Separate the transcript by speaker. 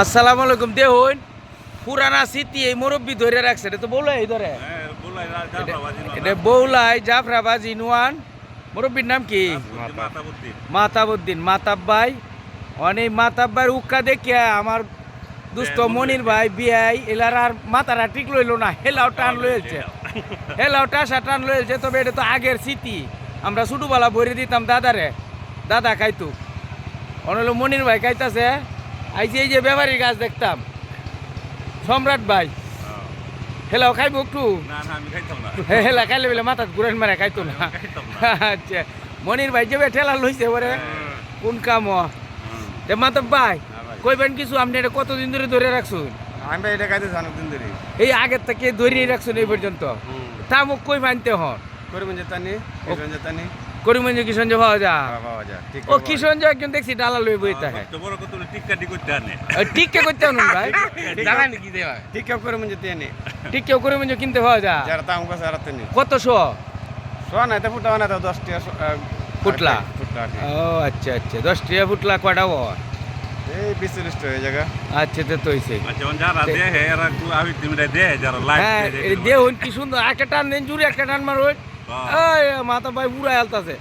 Speaker 1: আসসালামু আলাইকুম। দেখুন পুরানা স্মৃতি এই মুরব্বী ধরে রাখছে, এটা তো বৌলাই ধরে, এটা বৌলাই জাফরাবাজি নুয়ান। মুরব্বীর নাম কি? মাতাবুদ্দিন। মাতাব্বাই অনেক মাতাব্বার উক্কা দেখিয়া আমার দুস্থ মনির ভাই বিয়াই এলার আর মাথাটা ঠিক লইল না, হেলাও টান লইলছে, হেলাও টাসা টান লইলছে। তবে এটা তো আগের স্মৃতি, আমরা ছোটবেলা ভরে দিতাম দাদারে, দাদা খাইতো। অনলো মনির ভাই খাইতাছে, আইসি এই যে ব্যাপারীর গাছ দেখতাম সম্রাট ভাই, হেলাও খাইব একটু? হেলা খাইলে বেলে মাথা ঘুরেন মারে খাইতো না। আচ্ছা, মনির ভাই যে ঠেলা লইছে ওরে কোন কাম মাতব ভাই কইবেন কিছু? আপনি এটা কতদিন ধরে ধরে রাখছুন?
Speaker 2: আমি এটা খাইতেছি অনেকদিন ধরে।
Speaker 1: এই আগের থেকে ধরিয়ে রাখছুন এই পর্যন্ত? তা মুখ কই মানতে হন?
Speaker 2: করিমগঞ্জ জানি, কিশোরগঞ্জ জানি।
Speaker 1: করিমগঞ্জ কিশোরগঞ্জ পাওয়া যায়?
Speaker 2: পাওয়া যায়। ঠিক
Speaker 1: ও কিশোরগঞ্জ একজন দেখছি ডালা লই বইতে হয়। টিক্কা করতে আনুন ভাই,
Speaker 2: জানেন কি দেওয়া? ঠিক কেউ করিমগঞ্জ তেনে।
Speaker 1: টিক্কা করিমগঞ্জ কিনতে পাওয়া যায়?
Speaker 2: যারা দাম কাছে আর তেনে।
Speaker 1: কত শো?
Speaker 2: শোয়া না, এটা ফুটা না, 10 টাকা
Speaker 1: ফুটলা।
Speaker 2: ফুটলা।
Speaker 1: ও আচ্ছা আচ্ছা, 10 টাকা ফুটলা কয়টা হয়?
Speaker 2: এই 20-30 টাকা জায়গা।
Speaker 1: আচ্ছা তো হইছে।
Speaker 2: হ্যাঁ,
Speaker 1: দেখুন কি সুন্দর একটা টান দেন, জুড়ে একটা টান মারো, মাথা ভাই পুরা হেলতাছে।